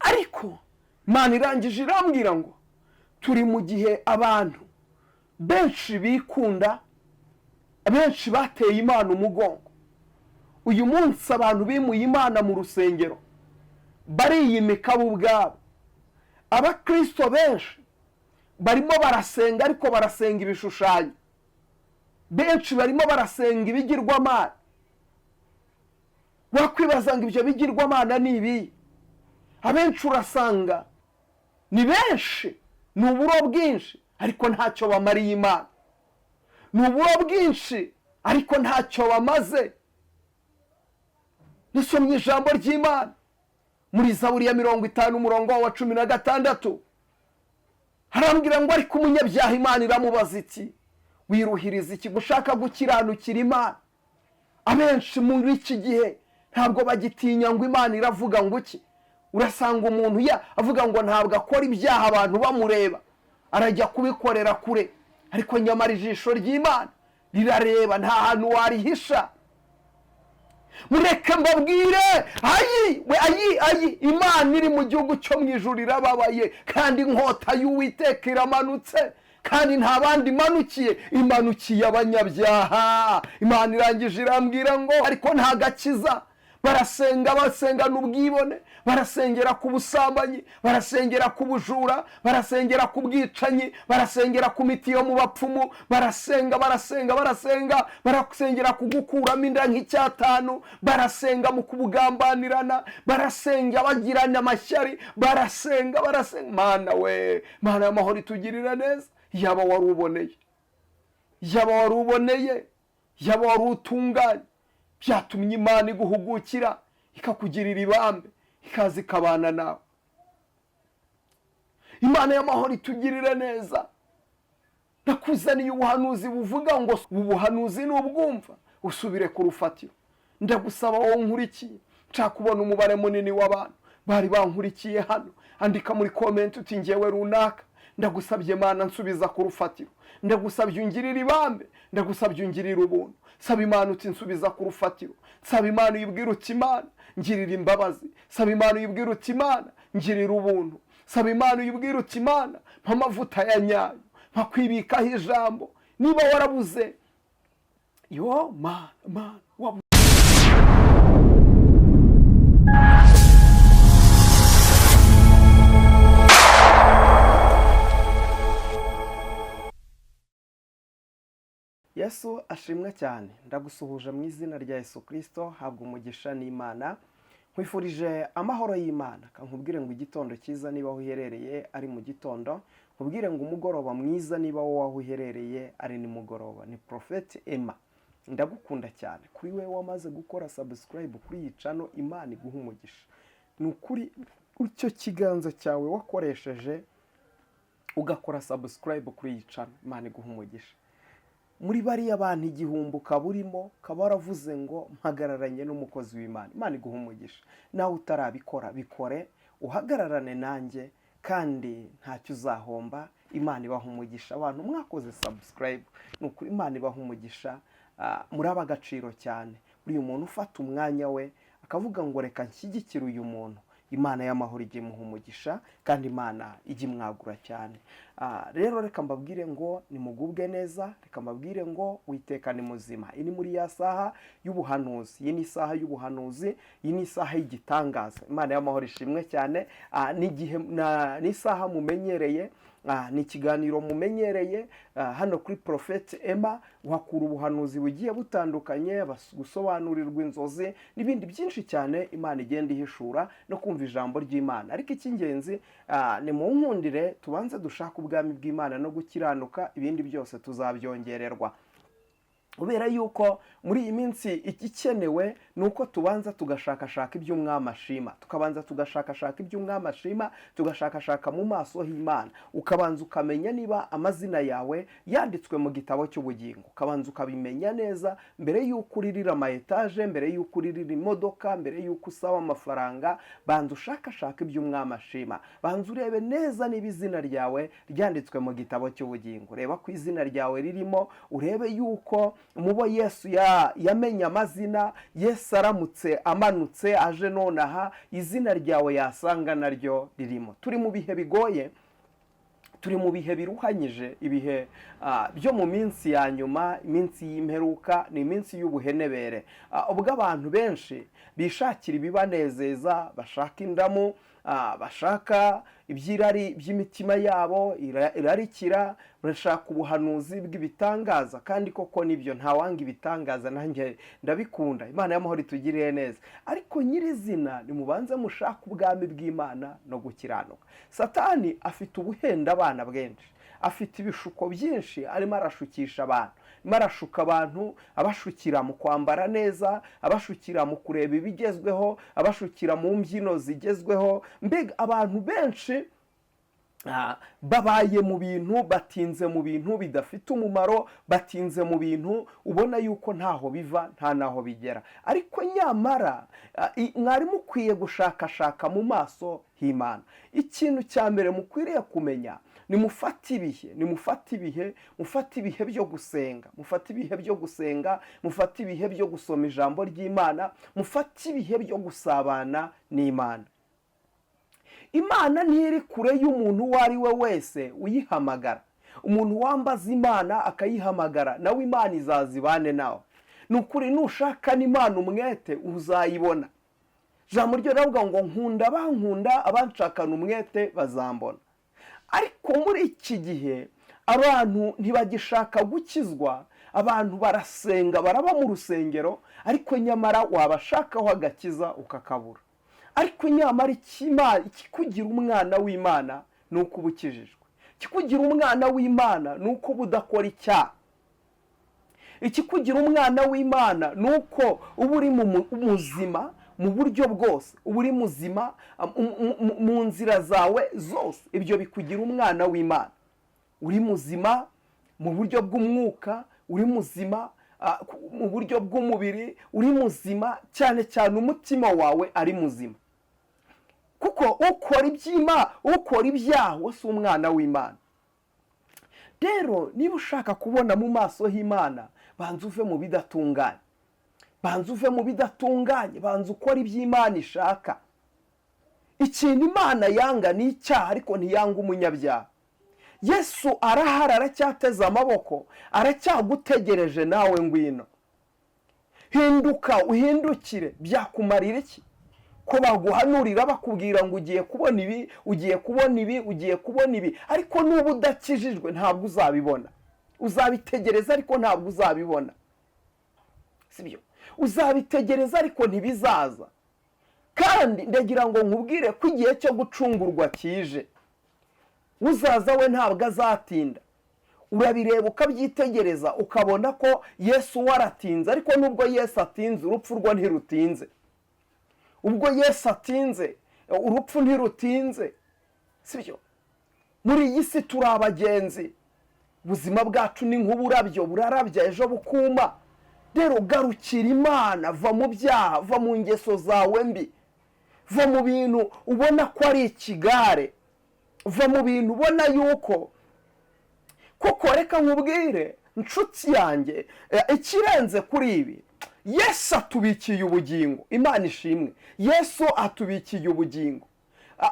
ariko Imana irangije irambwira ngo turi mu gihe abantu benshi bikunda, benshi bateye Imana umugongo. Uyu munsi abantu bimuye Imana mu rusengero bariyimika bo ubwabo. Abakristo benshi barimo barasenga, ariko barasenga ibishushanyo. Benshi barimo barasenga ibigirwamana. Wakwibaza ngo ibyo bigirwamana ni ibi? Abenshi urasanga ni benshi, ni uburo bwinshi, ariko ntacyo bamariye Imana. Ni uburo bwinshi, ariko ntacyo bamaze. Nisomye ijambo ry'Imana muri Zaburi ya 50 umurongo wa 16, harambwira ngo ariko umunyabyaha Imana iramubaza iti wiruhiriza iki gushaka gukiranukira Imana? Abenshi muri iki gihe ntabwo bagitinya ngo Imana iravuga ngo iki. Urasanga umuntu avuga ngo ntabwo akora ibyaha abantu bamureba, arajya kubikorera kure, ariko nyamara ijisho ry'Imana rirareba, nta hantu warihisha. Mureke mbabwire, ayi Imana iri mu gihugu cyo mu ijuru irababaye, kandi inkota y'Uwiteka iramanutse, kandi nta bandi imanukiye, imanukiye abanyabyaha. Imana irangije irambwira ngo ariko nta gakiza. Barasenga, basengana ubwibone, barasengera ku busambanyi, barasengera ku bujura, barasengera ku bwicanyi, barasengera ku miti yo mu bapfumu, barasengera ku gukuramo inda nk'icyatanu, barasenga mu kubugambanirana, barasenga bagirana amashyari, barasenga. Mana we, Mana y'amahoro itugirira neza. Yaba wari uboneye, yaba wari utunganye, byatumye Imana iguhugukira, ikakugirira ibambe, ikaza ikabana nawe. Imana y'amahoro itugirira neza. Nakuzaniye ubuhanuzi buvuga ngo ubuhanuzi nubwumva usubire ku rufatiro. Ndagusaba wowe nkurikiye, nshaka kubona umubare munini w'abantu bari bankurikiye hano, andika muri comment uti ngewe runaka, ndagusabye Mana nsubiza ku rufatiro, ndagusabye ungirira ibambe, ndagusabye ungirira ubuntu. Saba Imana uti nsubiza ku rufatiro. Saba Imana uyibwira uti Imana ngirira imbabazi. Saba Imana uyibwira uti Imana ngirira ubuntu. Saba Imana uyibwira uti Imana mpa amavuta ya nyayo, mpa kwibikaho ijambo. Niba warabuze Mana wabuze. Yesu ashimwe cyane. Ndagusuhuje mu izina rya Yesu Kristo, habwa umugisha n'Imana. Nkwifurije amahoro y'Imana. Kankubwire ngo igitondo cyiza niba aho uherereye ari mu gitondo, nkubwire ngo umugoroba mwiza niba wowe aho uherereye ari nimugoroba. Ni Prophet Emma. Ndagukunda cyane. Kuri wewe wamaze gukora subscribe kuri iyi channel, Imana iguha umugisha. Ni ukuri icyo kiganza cyawe wakoresheje ugakora subscribe kuri iyi channel, Imana iguha umugisha. Muri bariya abantu igihumbi ukaburimo, ukaba waravuze ngo mpagararanye n'umukozi w'Imana, Imana iguha umugisha. Nawe utarabikora bikore, uhagararane nanjye, kandi ntacyo uzahomba. Imana ibaha umugisha. Abantu mwakoze subscribe, nukuri Imana ibaha umugisha. Muri abagaciro cyane. Uyu muntu ufata umwanya we akavuga ngo reka nshyigikire uyu muntu, Imana y'amahoro ijye imuha umugisha, kandi Imana ijye imwagura cyane. Rero reka mbabwire ngo nimugubwe neza, reka mbabwire ngo Uwiteka ni muzima. Ini muri ya saha y'ubuhanuzi, iyi ni isaha y'ubuhanuzi, iyi ni isaha y'igitangaza. Imana y'amahoro ishimwe cyane. Ni isaha mumenyereye, ni ikiganiro mumenyereye hano kuri Prophet Emma. Uhakura ubuhanuzi bugiye butandukanye, gusobanurirwa inzozi n'ibindi byinshi cyane Imana igenda ihishura, no kumva ijambo ry'Imana. Ariko icy'ingenzi ni mu nkundire tubanze dushaka ubwami bw'Imana no gukiranuka, ibindi byose tuzabyongererwa. Kubera yuko muri iyi minsi igikenewe nuko tubanza tugashakashaka iby'Umwami ashima, tukabanza tugashakashaka iby'Umwami ashima, tugashakashaka mu maso h'Imana, ukabanza ukamenya niba amazina yawe yanditswe mu gitabo cy'ubugingo, ukabanza ukabimenya neza mbere yuko uririra ama etaje, mbere yuko uririra imodoka, mbere yuko usaba amafaranga. Banza ushakashaka iby'Umwami ashima, banza urebe neza niba izina ryawe ryanditswe mu gitabo cy'ubugingo. Reba ko izina ryawe ririmo, urebe yuko mubo Yesu yamenye amazina. Yesu aramutse amanutse aje nonaha, izina ryawe yasanga naryo ririmo. Turi mu bihe bigoye, turi mu bihe biruhanyije, ibihe byo mu minsi ya nyuma, iminsi y'imperuka, ni iminsi y'ubuhenebere, ubwo abantu benshi bishakira ibibanezeza, bashaka indamu, bashaka ibyirari by'imitima yabo irarikira, barashaka ubuhanuzi bw'ibitangaza. kandi koko nibyo, ntawanga ibitangaza, nanjye ndabikunda. Imana y'amahoro itugirire neza, ariko nyirizina nimubanze mushaka ubwami bw'Imana no gukiranuka. Satani afite ubuhenda abana bwinshi, afite ibishuko byinshi, arimo arashukisha abantu, arimo arashuka abantu, abashukira mu kwambara neza, abashukira mu kureba ibigezweho, abashukira mu mbyino zigezweho. Mbega abantu benshi babaye mu bintu, batinze mu bintu bidafite umumaro, batinze mu bintu ubona yuko ntaho biva nta naho bigera. ariko nyamara mwari mukwiye gushakashaka mu maso h'Imana. ikintu cya mbere mukwiriye kumenya, nimufate ibihe byo gusenga, mufate ibihe byo gusenga, mufate ibihe byo gusoma ijambo ry'Imana, mufate ibihe byo gusabana n'Imana. Imana ntiri kure y'umuntu uwo ari we wese uyihamagara. umuntu wambaza Imana akayihamagara, nawe Imana izazibane nawe. ni ukuri, nushaka n'Imana umwete uzayibona. ijambo ryo riravuga ngo nkunda bankunda, abanshakana umwete bazambona. ariko muri iki gihe abantu ntibagishaka gukizwa, abantu barasenga, baraba mu rusengero, ariko nyamara wabashakaho agakiza ukakabura. ariko nyamara ikikugira umwana w'Imana ni uko uba ukijijwe. ikikugira umwana w'Imana ni uko uba udakora icyaha. ikikugira umwana w'Imana ni uko uba uri muzima mu buryo bwose, uba uri muzima mu nzira zawe zose. ibyo bikugira umwana w'Imana. uri muzima mu buryo bw'umwuka, uri muzima mu buryo bw'umubiri, uri muzima cyane cyane umutima wawe ari muzima. kuko ukora ibyaha wese umwana w'Imana. rero niba ushaka kubona mu maso h'Imana, banza uve mu bidatunganye, banza ukora iby'Imana ishaka. ikintu Imana yanga ni icyaha, ariko ntiyanga umunyabyaha. Yesu arahari, aracyateze amaboko, aracyagutegereje. nawe ngwino, hinduka uhindukire. byakumarira iki ko baguhanurira bakubwira ngo ugiye kubona ibi, ugiye kubona ibi, ugiye kubona ibi, ariko nuba udakijijwe ntabwo uzabibona. uzabitegereza ariko ntabwo uzabibona, sibyo? uzabitegereza ariko ntibizaza. kandi ndagira ngo nkubwire ko igihe cyo gucungurwa kije. uzaza we ntabwo azatinda. urabireba ukabyitegereza ukabona ko Yesu waratinze, ariko nubwo Yesu atinze, urupfu rwo ntirutinze. ubwo Yesu atinze, urupfu ntirutinze, sibyo? muri iyi si turi abagenzi, ubuzima bwacu ni nk'uburabyo, burarabya ejo bukuma. rero garukira Imana, va mu byaha, va mu ngeso zawe mbi, va mu bintu ubona ko ari ikigare, va mu bintu ubona yuko koko. reka nkubwire nshuti yanjye, ikirenze kuri ibi, Yesu atubikiye ubugingo. Imana ishimwe, Yesu atubikiye ubugingo.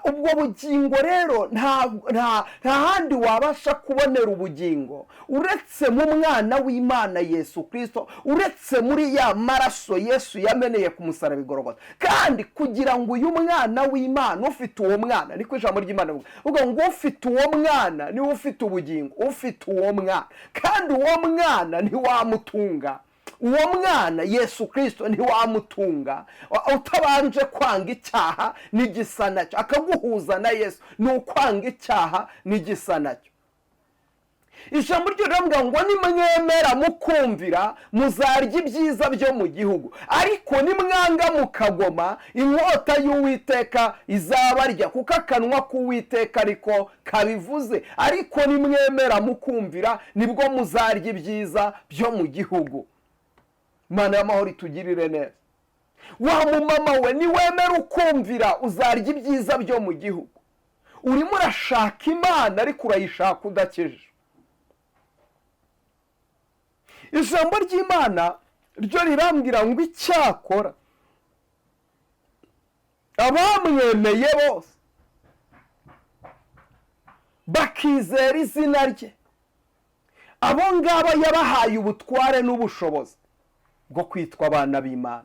ubwo bugingo rero nta handi wabasha kubonera ubugingo uretse mu mwana w'Imana Yesu Kristo, uretse muri ya maraso Yesu yameneye ku musaraba i Golgotha. kandi kugira ngo uyu mwana w'Imana, ufite uwo mwana, niko ijambo ry'Imana rivuga ngo ufite uwo mwana niwe ufite ubugingo, ufite uwo mwana. kandi uwo mwana ntiwamutunga, uwo mwana Yesu Kristo ntiwamutunga utabanje kwanga icyaha n'igisa nacyo. akaguhuza na Yesu ni ukwanga icyaha n'igisa nacyo. ijambo ryo riravuga ngo nimwemera mukumvira, muzarya ibyiza byo mu gihugu, ariko nimwanga mukagoma, inkota y'Uwiteka izabarya, kuko akanwa k'Uwiteka ariko kabivuze. ariko nimwemera mukumvira, nibwo muzarya ibyiza byo mu gihugu. Imana y'amahoro itugirire neza. wa mumama we, niwemera ukumvira, uzarya ibyiza byo mu gihugu. urimo urashaka Imana, ariko urayishaka udakijijwe. ijambo ry'Imana ryo rirambwira ngo icyakora abamwemeye bose bakizera izina rye, abo ngabo yabahaye ubutware n'ubushobozi bwo kwitwa abana b'Imana.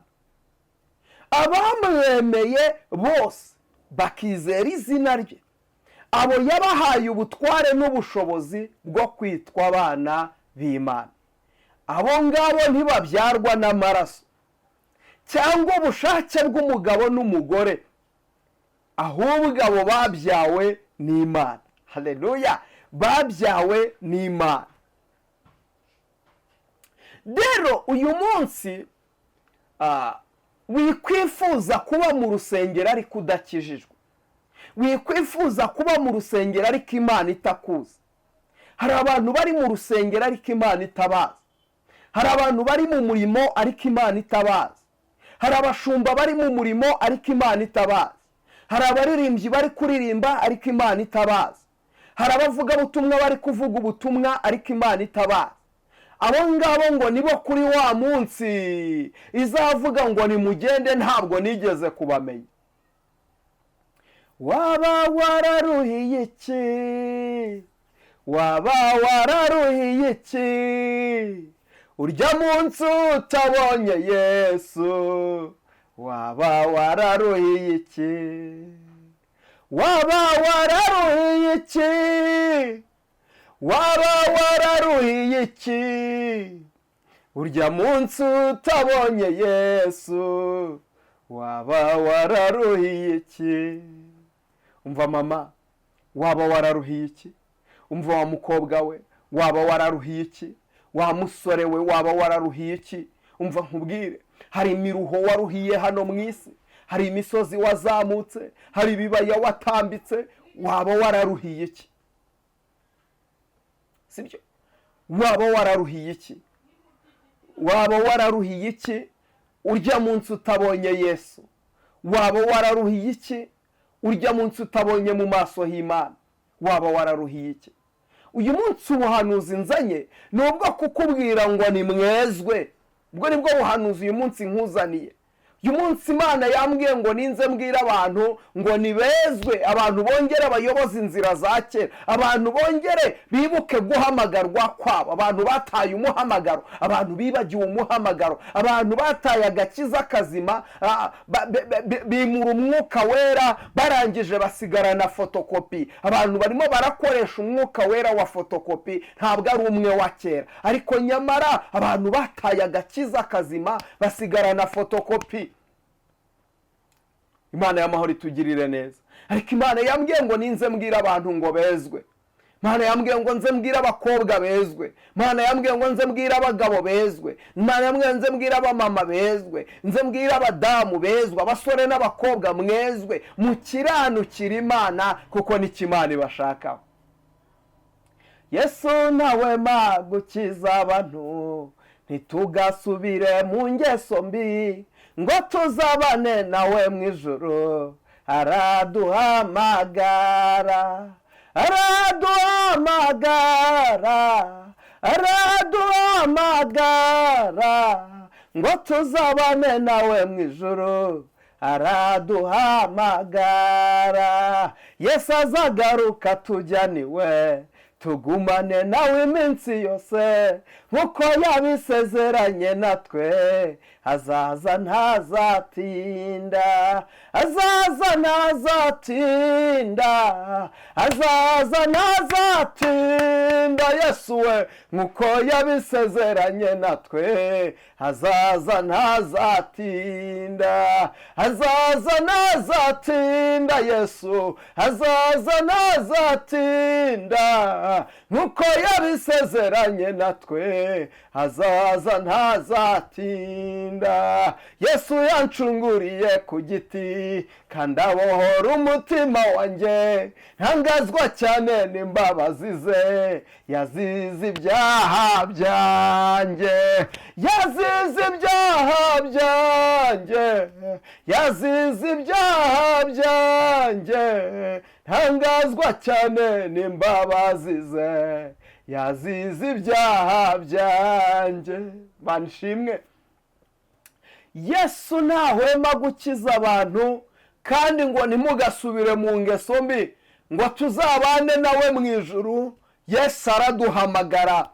Abamwemeye bose bakizera izina rye, abo yabahaye ubutware n'ubushobozi bwo kwitwa abana b'Imana. Abo ngabo ntibabyarwa n'amaraso cyangwa ubushake bw'umugabo n'umugore, ahubwo abo babyawe n'Imana. Haleluya! Babyawe n'Imana. Rero uyu munsi wikwifuza kuba mu rusengero ariko udakijijwe, wikwifuza kuba mu rusengero ariko Imana itakuzi. Hari abantu bari mu rusengero ariko Imana itabazi. Hari abantu bari mu murimo ariko Imana itabazi. Hari abashumba bari mu murimo ariko Imana itabazi. Hari abaririmbyi bari kuririmba ariko Imana itabazi. Hari abavuga ubutumwa bari kuvuga ubutumwa ariko Imana itabazi. Abo ngabo ngo nibo kuri wa munsi izavuga ngo nimugende ntabwo nigeze kubamenya. Waba wararuhiye iki? Waba wararuhiye iki? Urya munsi utabonye Yesu, waba wararuhiye iki? Waba wararuhiye iki? Waba wararuhiye iki? Urya munsi utabonye Yesu, waba wararuhiye iki? Umva mama, waba wararuhiye iki? Umva wa mukobwa we, waba wararuhiye iki? Wa musore we, waba wararuhiye iki? Umva nkubwire, hari imiruho waruhiye hano mu isi, hari imisozi wazamutse, hari ibibaya watambitse, waba wararuhiye iki? Sibyo? Waba wararuhiye iki? Waba wararuhiye iki? Urya munsi utabonye Yesu, waba wararuhiye iki? Urya munsi utabonye mu maso h'Imana, waba wararuhiye iki? Uyu munsi ubuhanuzi nzanye nubwo kukubwira ngo ni mwezwe, ubwo nibwo buhanuzi uyu munsi nkuzaniye. Uyu munsi Imana yambwiye ngo ninze mbwira abantu ngo nibezwe, abantu bongere bayoboze inzira za kera, abantu bongere bibuke guhamagarwa kwabo, abantu bataye umuhamagaro, abantu bibagiwe umuhamagaro, abantu bataye agakiza kazima, bimura umwuka wera barangije basigarana fotokopi. Abantu barimo barakoresha umwuka wera wa fotokopi, ntabwo ari umwe wa kera, ariko nyamara abantu bataye agakiza kazima basigarana fotokopi. Imana y'amahoro itugirire neza. Ariko Imana yambwiye ngo ninze mbwira abantu ngo bezwe. Imana yambwiye ngo nze mbwira abakobwa bezwe. Imana yambwiye ngo nze mbwira abagabo bezwe. Imana yambwiye nze mbwira abamama bezwe. Nze mbwira abadamu bezwe, abasore n'abakobwa mwezwe, mukiranukira Imana kuko nicyo Imana ibashakaho. Yesu nawe gukiza abantu, ntitugasubire mu ngeso mbi, ngo tuzabane nawe mu ijuru. Araduhamagara, araduhamagara, araduhamagara, ngo tuzabane nawe mu ijuru. Araduhamagara, Yesu azagaruka tujyaniwe, tugumane nawe iminsi yose, nkuko yabisezeranye natwe. Azaza ntazatinda, azaza ntazatinda, azaza ntazatinda. Yesu we, nkuko yabisezeranye natwe. Azaza ntazatinda, azaza ntazatinda. Yesu azaza ntazatinda, nkuko yabisezeranye natwe. Azaza ntazatinda. Yesu yancunguriye ku giti, kandi abohora umutima wanjye. Ntangazwa cyane n'imbabazi ze, yazize ibyaha byanjye, yazize ibyaha byanjye, yazize ibyaha byanjye. Ntangazwa cyane n'imbabazi ze, yazize ibyaha byanjye. Banshimwe. Yesu ntahwema gukiza abantu, kandi ngo ntimugasubire mu ngeso mbi, ngo tuzabane nawe mu ijuru. Yesu araduhamagara.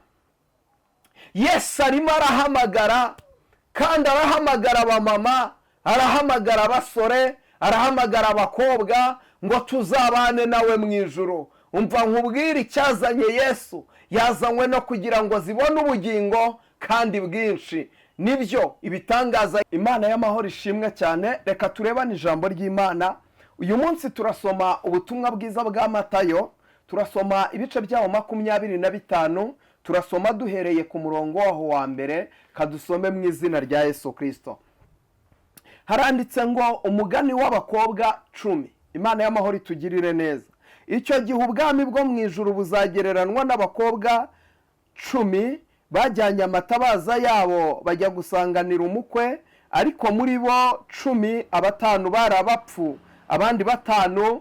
Yesu arimo arahamagara, kandi arahamagara abamama, arahamagara abasore, arahamagara abakobwa, ngo tuzabane nawe mu ijuru. Umva nkubwire icyazanye Yesu, yazanywe no kugira ngo zibone ubugingo kandi bwinshi. Nibyo ibitangaza. Imana y'amahoro ishimwe cyane. Reka turebane ijambo ry'Imana. Uyu munsi turasoma ubutumwa bwiza bwa Matayo, turasoma ibice byaho 25, turasoma duhereye ku murongo waho wa mbere. Kadusome mu izina rya Yesu Kristo. Haranditse ngo umugani w'abakobwa 10. Imana y'amahoro itugirire neza. Icyo gihe ubwami bwo mu ijuru buzagereranwa n'abakobwa 10 bajyanye amatabaza yabo bajya gusanganira umukwe, ariko muri bo 10 5 bari abapfu, abandi 5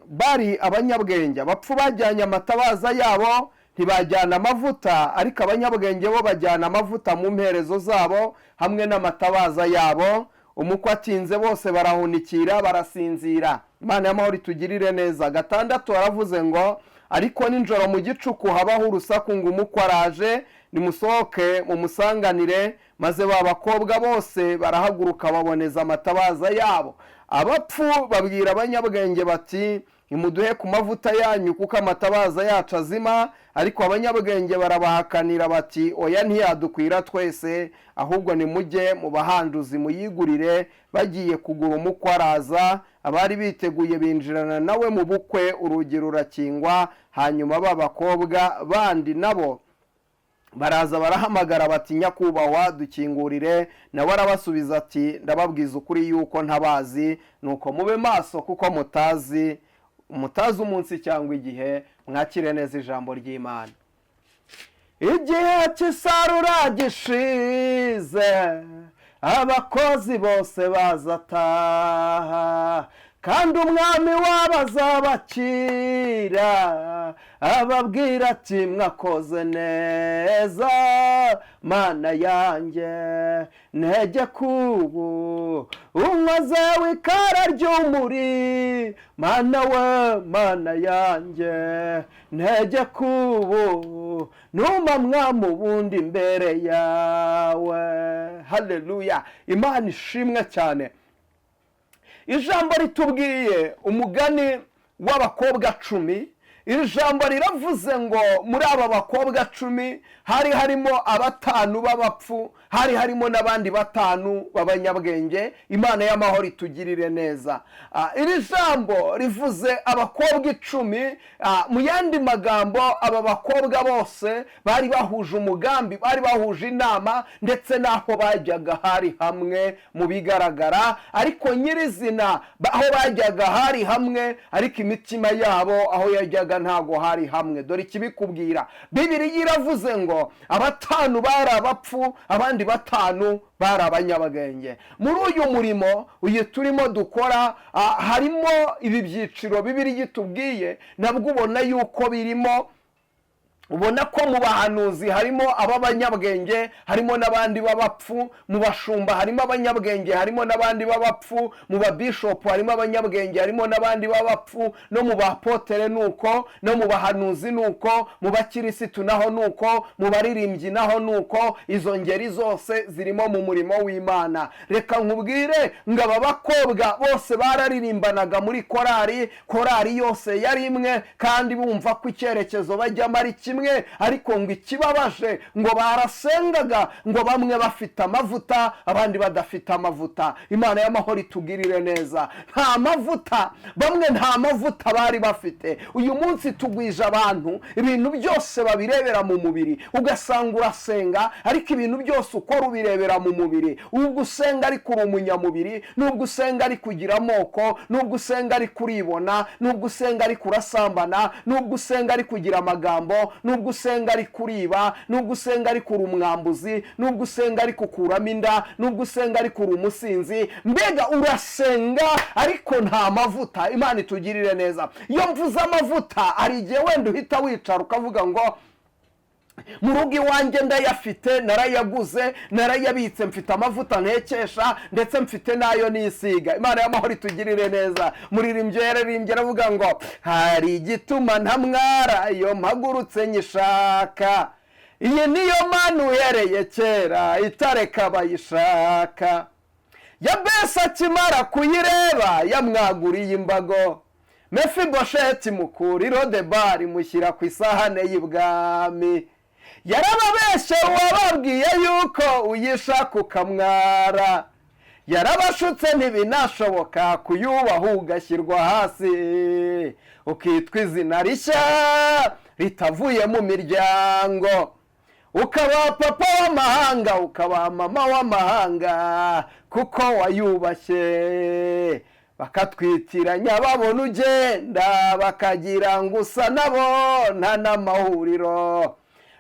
bari abanyabwenge. Abapfu bajyanye amatabaza yabo ntibajyana amavuta, ariko abanyabwenge bo bajyana amavuta mu mperezo zabo hamwe n'amatabaza yabo. Umukwe atinze bose barahunikira barasinzira. Imana y'amahoro itugirire neza. 6 aravuze ngo ariko ninjoro mu gicuku habaho urusaku ngo umukwe araje, nimusohoke mumusanganire. Maze ba bakobwa bose barahaguruka baboneza amatabaza yabo. Abapfu babwira abanyabwenge bati nimuduhe ku mavuta yanyu kuko amatabaza yacu azima. Ariko abanyabwenge barabahakanira bati oya, ntiyadukwira twese, ahubwo nimujye mu bahanduzi muyigurire. Bagiye kugura umukwe araza, abari biteguye binjirana nawe mu bukwe, urugi rurakingwa. Hanyuma ba bakobwa bandi nabo baraza barahamagara bati nyakubahwa dukingurire. Nawe arabasubiza ati ndababwiza ukuri yuko ntabazi, nuko mube maso kuko mutazi umunsi cyangwa igihe. Mwakire neza ijambo ry'Imana. Igihe cy'isarura gishize, abakozi bose bazataha, kandi umwami wabo azabakira, ababwira ati mwakoze neza Mana yanjye, ntege kubu unkoze w'ikara ry'umuri. Mana we Mana yanjye, ntege kubu numa mwami ubundi imbere yawe. Haleluya. Imana ishimwe cyane. Ijambo ritubwiye umugani w'abakobwa 10. Iri jambo riravuze ngo muri aba bakobwa 10 hari harimo 5 b'abapfu, hari harimo n'abandi 5 b'abanyabwenge. Imana y'amahoro itugirire neza. Iri jambo rivuze abakobwa 10. Mu yandi magambo aba bakobwa bose bari bahuje umugambi, bari bahuje inama, ndetse n'aho bajyaga hari hamwe mu bigaragara, ariko nyirizina aho bajyaga hari hamwe, ariko imitima yabo aho yajyaga ntago hari hamwe. Dore ikibikubwira, Bibiliya iravuze ngo 5 bari abapfu, abandi 5 bari abanyabwenge. Muri uyu murimo uyu turimo dukora, harimo ibi byiciro Bibiliya itubwiye. Nabwo ubona yuko birimo, ubona ko mu bahanuzi harimo ab'abanyabwenge, harimo n'abandi b'abapfu. Mu bashumba harimo abanyabwenge, harimo n'abandi b'abapfu. mu babishopu harimo abanyabwenge, harimo n'abandi b'abapfu. No mu bapotere nuko, no mu bahanuzi nuko, mu bakirisitu naho nuko, mu baririmbyi naho nuko. Izo ngeri zose zirimo mu murimo w'Imana. Reka nkubwire ngo aba bakobwa bose bararirimbanaga muri korari yose yari imwe, kandi bumva ko icyerekezo bajyamo ari kimwe. Ariko ngo ikibabaje ngo barasengaga, ngo bamwe bafite amavuta abandi badafite amavuta. Imana y'amahoro itugirire neza. Nta mavuta, bamwe nta mavuta bari bafite. Uyu munsi tugwije abantu ibintu byose babirebera mu mubiri, ugasanga urasenga ariko ibintu byose ukora ubirebera mu mubiri. Ubwo usenga ariko uri umunyamubiri, nubwo usenga ari kugira amoko, nubwo usenga ari kuribona, nubwo usenga ari kurasambana, nubwo usenga ari kugira amagambo, nubwo usenga ari kuriba, nubwo usenga ari kuri umwambuzi, nubwo usenga ari kukuramo inda, nubwo usenga ari kuri umusinzi, mbega urasenga ariko nta mavuta. Imana itugirire neza. Iyo mvuze amavuta, hari igihe wenda uhita wicara ukavuga ngo mu rugo iwanjye ndayafite, narayaguze, narayabitse, mfite amavuta ntekesha, ndetse mfite nayo nisiga. Imana y'amahoro itugirire neza. Muririmbyi yaririmbye aravuga ngo hari igituma ntamwara iyo mpagurutse nyishaka, iyi niyo Mana uhereye kera itareka bayishaka. Yabesi akimara kuyireba yamwaguriye imbago, Mefibosheti mukura Lodebari mushyira ku isahane y'ibwami. Yarababeshye uwababwiye yuko uyishaka ukamwara, yarabashutse ntibinashoboka kuyubaha ugashyirwa hasi, ukitwa izina rishya ritavuye mu miryango, ukaba papa w'amahanga ukaba mama w'amahanga kuko wayubashye. Bakatwitiranya babona ugenda, bakagira ngo usa nabo nta n'amahuriro,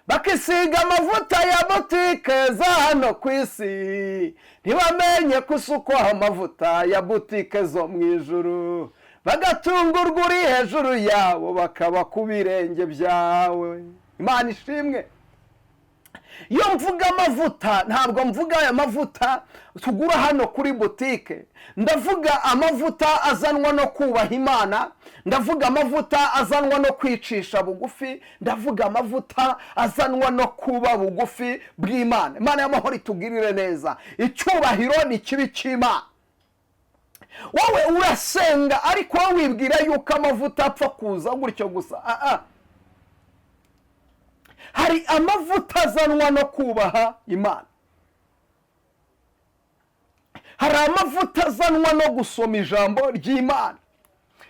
bakisiga amavuta ya butike za hano ku isi, ntibamenye ko usukwaho amavuta ya butike zo mu ijuru, bagatungurwa uri hejuru yabo bakaba ku birenge byawe. Imana ishimwe. Iyo mvuga amavuta, ntabwo mvuga aya mavuta tugura hano kuri butike, ndavuga amavuta azanwa no kubaha Imana, ndavuga amavuta azanwa no kwicisha bugufi, ndavuga amavuta azanwa no kuba bugufi bw'Imana. Imana y'amahoro itugirire neza. Icyubahiro ni kibi cy'Imana. Wowe urasenga ariko wibwira yuko amavuta apfa kuza gutyo gusa. Hari amavuta azanwa no kubaha Imana. Hari amavuta azanwa no gusoma ijambo ry'Imana.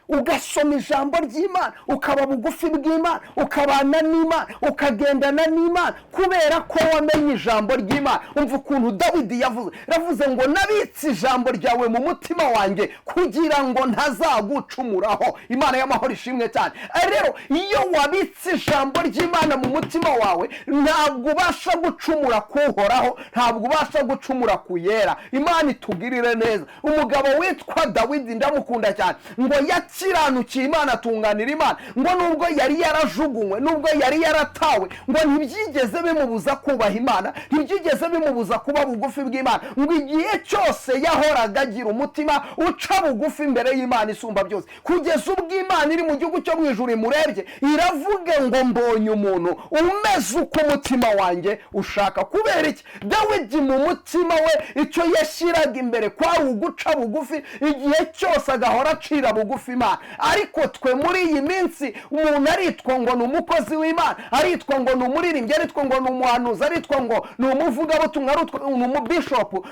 Ugasoma ijambo ry'Imana, ukaba bugufi bw'Imana, ukabana n'Imana, ukagendana n'Imana kubera ko wamenye ijambo ry'Imana. Umva ukuntu Dawidi yavuze ngo nabitse ijambo ryawe mu mutima wanjye kugira ngo ntazagucumuraho. Imana y'amahoro ishimwe cyane. Rero iyo wabitse ijambo ry'Imana mu mutima wawe, ntabwo ubasha gucumura kuhoraho, ntabwo ubasha gucumura kuyera. Imana itugirire neza. Umugabo witwa Dawidi ndamukunda cyane, ngo yakiranukiye Imana, atunganira Imana, ngo nubwo yari yarajugunywe, nubwo yari yaratawe, ngo ntibyigeze bimubuza kubaha Imana, ntibyigeze bimubuza kuba bugufi bw'Imana, ngo igihe cyose yahoraga agira umutima uca bugufi imbere y'Imana isumba byose, kugeza ubwo Imana iri mu gihugu cyo mu ijuru imurebye iravuga ngo mbonye umuntu umeze uko umutima wanjye ushaka. Kubera iki? Dawidi mu mutima we icyo yashyiraga imbere kwari uguca bugufi, igihe cyose agahora acira bugufi Imana. Ariko twe muri iyi minsi umuntu aritwa ngo ni umukozi w'Imana, aritwa ngo ni umuririmbyi, aritwa ngo ni umuhanuzi, aritwa ngo ni umuvugabutumwa, ni umubishopu,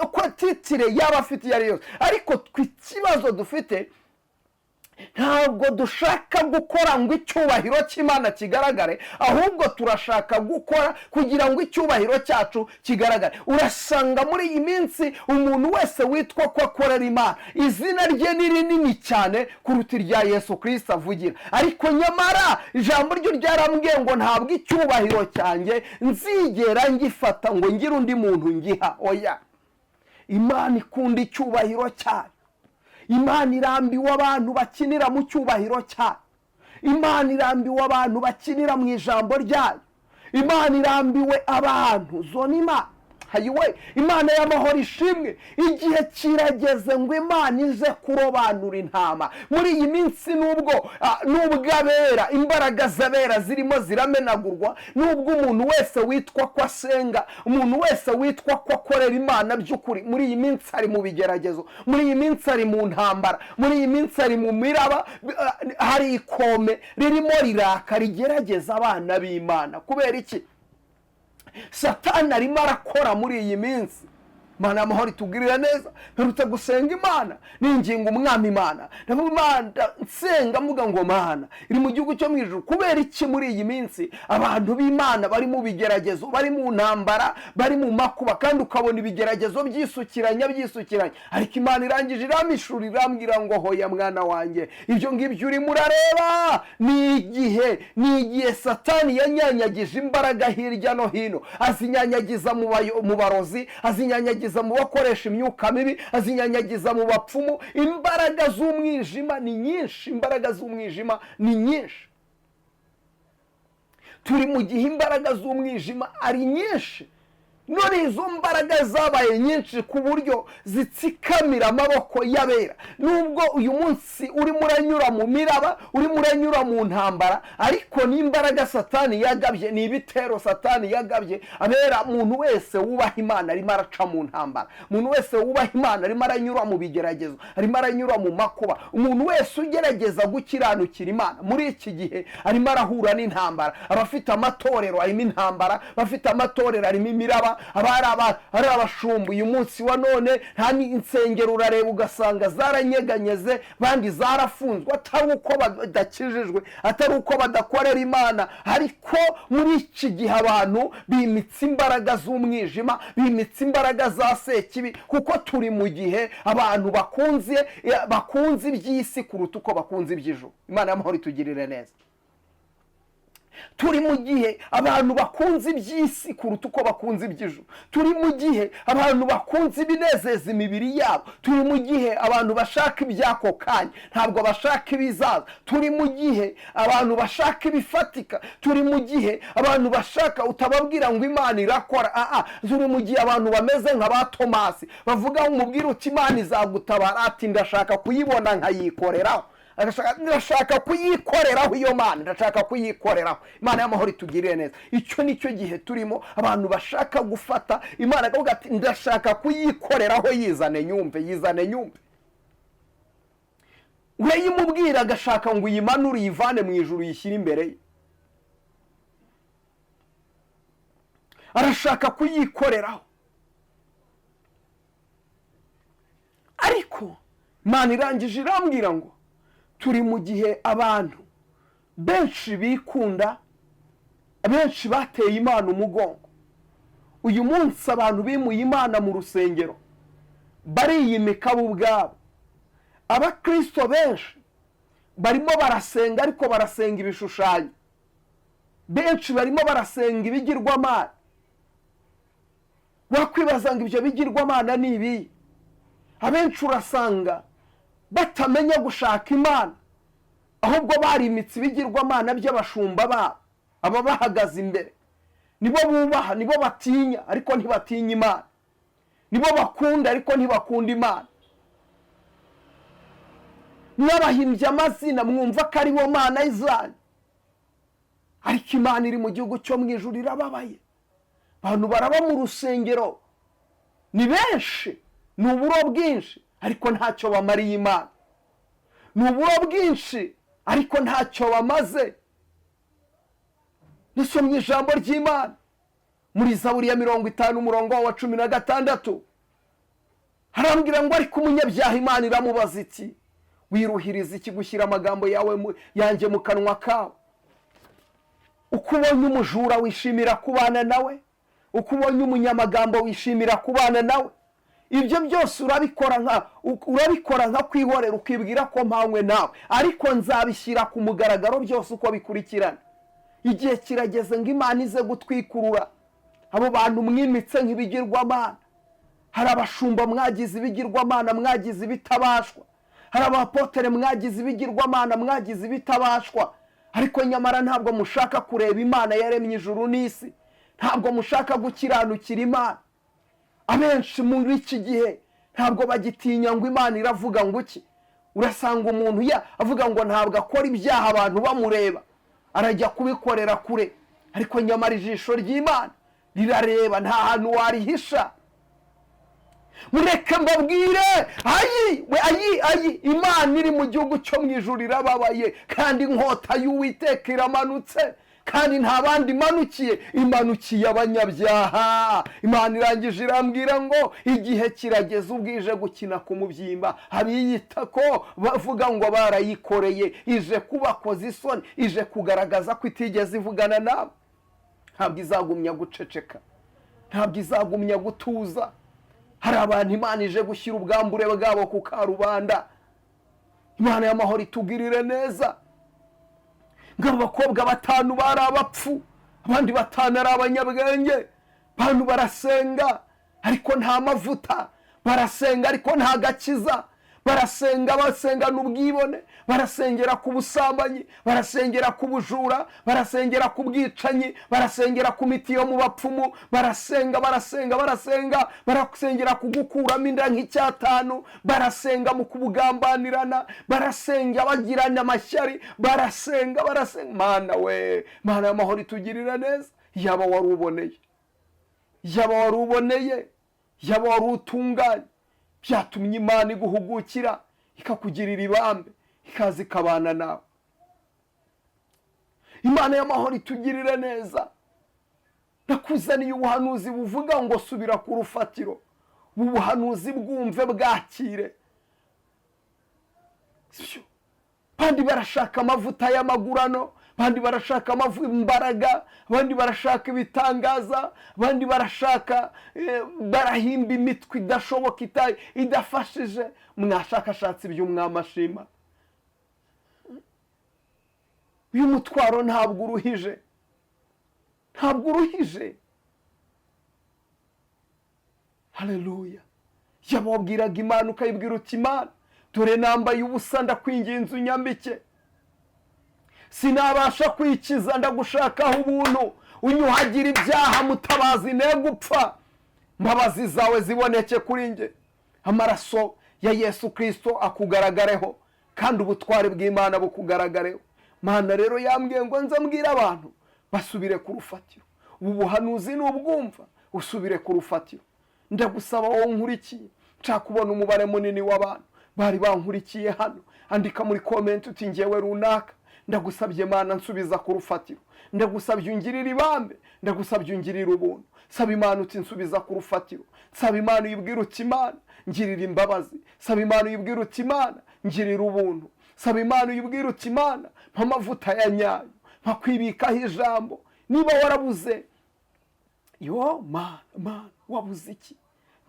uko titire yaba afite iyo ari yose. Ariko twe ikibazo dufite, ntabwo dushaka gukora ngo icyubahiro cy'Imana kigaragare, ahubwo turashaka gukora kugira ngo icyubahiro cyacu kigaragare. Urasanga muri iyi minsi umuntu wese witwa ko akorera Imana, izina rye ni rinini cyane kuruta irya Yesu Kristo avugira, ariko nyamara ijambo ryo ryarambwiye ngo ntabwo icyubahiro cyanjye nzigera ngifata ngo ngire undi muntu ngiha. Oya, Imana ikunda icyubahiro cyayo. Imana irambiwe abantu bakinira mu cyubahiro cyayo. Imana irambiwe abantu bakinira mu ijambo ryayo. Imana irambiwe abantu zona Imana. Hayiwe, Imana y'amahoro ishimwe. Igihe kirageze ngo Imana ize kurobanura intama. Muri iyi minsi nubwo abera, imbaraga z'abera zirimo ziramenagurwa, nubwo umuntu wese witwa ko asenga, umuntu wese witwa ko akorera Imana by'ukuri, muri iyi minsi ari mu bigeragezo, muri iyi minsi ari mu ntambara, muri iyi minsi ari mu miraba, hari ikome ririmo riraka rigerageza abana b'Imana. Kubera iki? Satani arimo arakora muri iyi minsi. Imana y'amahoro itugirira neza. Mperutse gusenga Imana ninginga umwami Imana, ndavuga Imana nsenga mvuga ngo Mana iri mu gihugu cyo mu ijuru, kubera iki muri iyi minsi abantu b'Imana bari mu bigeragezo, bari mu ntambara, bari mu makuba, kandi ukabona ibigeragezo byisukiranya, ariko Imana irangije iramishura irambwira ngo hoya mwana wanjye, ibyo ngibyo urimo urareba ni igihe Satani yanyanyagije imbaraga hirya no hino, azinyanyagiza mu barozi, azinyanyagiza mu bakoresha imyuka mibi, azinyanyagiza mu bapfumu. Imbaraga z'umwijima ni nyinshi, turi mu gihe imbaraga z'umwijima ari nyinshi. None izo mbaraga zabaye nyinshi ku buryo zitsikamira amaboko y'abera. Nubwo uyu munsi urimo uranyura mu miraba, urimo uranyura mu ntambara, ariko n'imbaraga Satani yagabye, ni ibitero Satani yagabye. Abera, muntu wese wubaha Imana arimo araca mu ntambara, umuntu wese wubaha Imana arimo aranyura mu bigeragezo, arimo aranyura mu makuba. Umuntu wese ugerageza gukiranukira Imana muri iki gihe arimo arahura n'intambara. Abafite amatorero arimo intambara, abafite amatorero arimo imiraba, ari abashumba. Uyu munsi wa none nta insengero urareba ugasanga zaranyeganyeze, bandi zarafunzwe, atari uko badakijijwe, atari uko badakorera Imana, ariko muri iki gihe abantu bimitse imbaraga z'umwijima, bimitse imbaraga za sekibi, kuko turi mu gihe abantu bakunze iby'isi kuruta uko bakunze iby'ijuru. Imana y'amahoro itugirire neza. Turi mu gihe abantu bakunze iby'isi kuruta uko bakunze iby'ijuru. Turi mu gihe abantu bakunze ibinezeza imibiri yabo. Turi mu gihe abantu bashaka iby'ako kanya, ntabwo bashaka ibizaza. Turi mu gihe abantu bashaka ibifatika. Turi mu gihe abantu bashaka utababwira ngo Imana irakora. Turi mu gihe abantu bameze nka ba Tomasi, bavuga umubwire uti Imana izagutabara, ati ndashaka kuyibona nkayikoreraho. Ndashaka kuyikoreraho iyo Mana, ndashaka kuyikoreraho. Imana y'amahoro itugirire neza. Icyo nicyo gihe turimo, abantu bashaka gufata Imana akavuga ati ndashaka kuyikoreraho, yizane nyumve. We yimubwira agashaka ngo uyimanure uyivane mu ijuru uyishyire imbere ye. Arashaka kuyikoreraho, ariko Imana irangije irambwira ngo turi mu gihe abantu benshi bikunda, benshi bateye Imana umugongo. Uyu munsi abantu bimuye Imana mu rusengero bariyimika bo ubwabo. Abakristo benshi barimo barasenga, ariko barasenga ibishushanyo. Benshi barimo barasenga ibigirwamana. Wakwibaza ngo ibyo bigirwamana ni ibi? Abenshi urasanga batamenya gushaka Imana, ahubwo barimitse ibigirwamana by'abashumba babo, aba bahagaze imbere. Nibo bubaha, nibo batinya, ariko ntibatinya Imana. Nibo bakunda, ariko ntibakunda Imana. Mwabahimbye amazina mwumva ko ari bo Mana izanye, ariko Imana iri mu gihugu cyo mu ijuru irababaye. Abantu baraba mu rusengero ni benshi, ni uburo bwinshi, ariko ntacyo bamariye Imana. Ni uburo bwinshi, ariko ntacyo bamaze. Dusomye ijambo ry'Imana muri Zaburi ya 50 umurongo wa 16, harambwira ngo ariko umunyabyaha Imana iramubaza iti wiruhiriza iki gushyira amagambo yawe yanjye mu kanwa kawe? Uko ubonye umujura wishimira kubana nawe, uko ubonye umunyamagambo wishimira kubana nawe. Ibyo byose urabikora nka kwihorera, ukibwira ko mpanywe nawe, ariko nzabishyira ku mugaragaro byose uko bikurikirana. Igihe kirageze ngo Imana ize gutwikurura abo bantu mwimitse nk'ibigirwamana. Hari abashumba mwagize ibigirwamana, mwagize ibitabashwa. Hari abapotere mwagize ibigirwamana, mwagize ibitabashwa, ariko nyamara ntabwo mushaka kureba Imana yaremye ijuru n'isi. Ntabwo mushaka gukiranukira Imana. Abenshi muri iki gihe ntabwo bagitinya ngo Imana iravuga ngo iki. Urasanga umuntu avuga ngo ntabwo akora ibyaha abantu bamureba, arajya kubikorera kure, ariko nyamara ijisho ry'Imana rirareba, nta hantu warihisha. Mureke mbabwire, Imana iri mu gihugu cyo mu ijuru irababaye, kandi inkota y'Uwiteka iramanutse, kandi nta bandi imanukiye, imanukiye abanyabyaha. Imana irangije irambwira ngo igihe kirageze ubwije gukina ku mubyimba. Abiyita ko bavuga ngo barayikoreye, ije kubakoza isoni, ije kugaragaza ko itigeze ivugana nabo. Ntabwo izagumya guceceka, ntabwo izagumya gutuza. Hari abantu Imana ije gushyira ubwambure bwabo ku karubanda. Imana y'amahoro itugirire neza. Ngo abakobwa 5 bari abapfu, abandi 5 ari abanyabwenge. Abantu barasenga ariko nta mavuta, barasenga ariko nta gakiza, barasenga basengana ubwibone, barasengera ku busambanyi, barasengera ku bujura, barasengera ku bwicanyi, barasengera ku miti yo mu bapfumu, barasengera ku gukuramo inda nk'icyatanu, barasenga mu kubugambanirana, barasenga bagirana amashyari, barasenga. Mana we, Mana y'amahoro itugirira neza. Yaba wari uboneye, yaba wari utunganye, byatumye Imana iguhugukira ikakugirira ibambe, ikaza ikabana nawe. Imana y'amahoro itugirira neza. Nakuzaniye ubuhanuzi buvuga ngo subira ku rufatiro. Ubu buhanuzi bwumve bwakire. Bandi barashaka amavuta y'amagurano, bandi barashaka imbaraga, bandi barashaka ibitangaza, bandi barashaka barahimba imitwe idashoboka idafashije. Mwashakashatsi iby'umwami ashima. Uyu mutwaro ntabwo uruhije, haleluya. Yababwiraga Imana ukayibwira uti Imana, dore nambaye ubusa ndakwinginze unyambike, sinabasha kwikiza, ndagushakaho ubuntu, unyuhagira ibyaha mutabazi ne gupfa. Mbabazi zawe ziboneke kuri nge, amaraso ya Yesu Kristo akugaragareho, kandi ubutware bw'Imana bukugaragareho. Mana rero yambwiye ngo nza mbwira abantu basubire ku rufatiro. Ubu buhanuzi n'ubwumva usubire ku rufatiro. Ndagusaba wowe nkurikiye, nshaka kubona umubare munini w'abantu bari bankurikiye hano, andika muri comment uti ngewe runaka, ndagusabye Mana nsubiza ku rufatiro, ndagusabye ungirira ibambe, ndagusabye ungirira ubuntu. Saba Imana uti nsubiza ku rufatiro. Saba Imana uyibwira uti Imana ngirira imbabazi. Saba Imana uyibwira uti Imana ngirira ubuntu. Saba Imana uyibwira uti Imana mpa amavuta ya nyayo, mpa kwibikaho ijambo. Niba warabuze, Mana wabuze iki?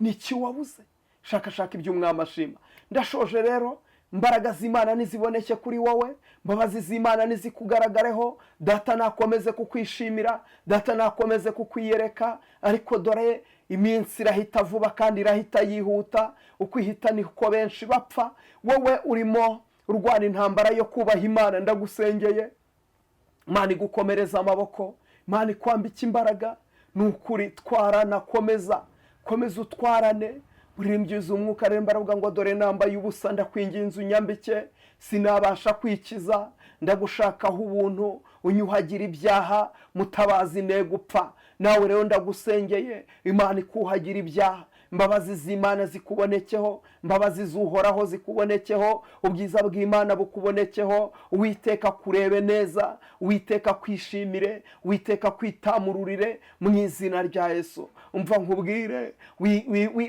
Niki wabuze? Shaka iby'umwami ashima. Ndashoje rero, imbaraga z'Imana niziboneke kuri wowe, mbabazi z'Imana nizikugaragareho. Data nakomeze kukwishimira, data nakomeze kukwiyereka. Ariko dore iminsi irahita vuba kandi irahita yihuta, uko ihita niko benshi bapfa. Wowe urimo urwana intambara yo kubaha Imana, ndagusengeye Imana igukomereza amaboko, Imana ikwambika imbaraga. Nukuri twarana, komeza utwarane. Uririmbyuza umwuka rero mbaravuga ngo dore nambaye ubusa ndakwinginze unyambike, sinabasha kwikiza, ndagushakaho ubuntu, unyuhagira ibyaha mutabazi ne gupfa. Nawe rero ndagusengeye Imana ikuhagira ibyaha, imbabazi z'Imana zikubonekeho, imbabazi z'Uhoraho zikubonekeho, ubwiza bw'Imana bukubonekeho. Uwiteka kurebe neza, Uwiteka kwishimire, Uwiteka kwitamururire mu izina rya Yesu. Umva nkubwire,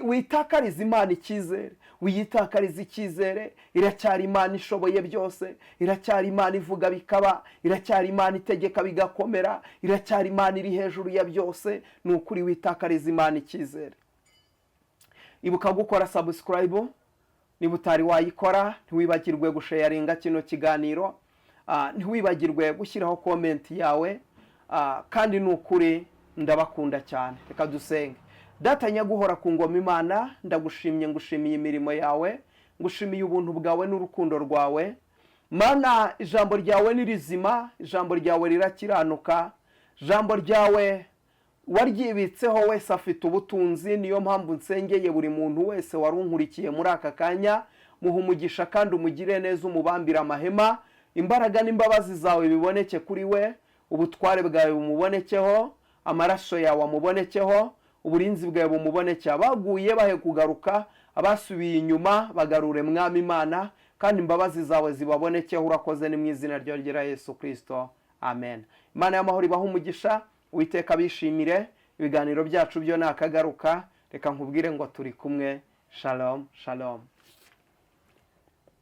witakariza Imana icyizere, wiyitakariza icyizere. Iracyari Imana ishoboye byose, iracyari Imana ivuga bikaba, iracyari Imana itegeka bigakomera, iracyari Imana iri hejuru ya byose. Ni ukuri witakariza Imana icyizere. Ibuka gukora subscribe niba utari wayikora, ntiwibagirwe gusharinga kino kiganiro, ntiwibagirwe gushyiraho comment yawe, kandi nukuri ndabakunda cyane. Reka dusenge. Data nyaguhora ku ngoma Imana, ndagushimye, ngushimiye imirimo yawe, ngushimiye ubuntu bwawe n'urukundo rwawe. Mana, ijambo ryawe ni rizima, ijambo ryawe rirakiranuka, ijambo ryawe waryibitseho wese afite ubutunzi. Niyo mpamvu nsengeye buri muntu wese warunkurikiye muri aka kanya, muha umugisha kandi umugire neza, umubambire amahema. Imbaraga n'imbabazi zawe biboneke kuri we, ubutware bwawe bumubonekeho, amaraso yawe amubonekeho, uburinzi bwawe bumuboneke. Abaguye bahe kugaruka, abasubiye inyuma bagarure Mwami Imana, kandi imbabazi zawe zibabonekeho. Urakoze ni mu izina rya Yesu Kristo, amen. Imana y'amahoro ibaha umugisha, Uwiteka bishimire. Ibiganiro byacu byo nakagaruka, reka nkubwire ngo turi kumwe. Shalom shalom.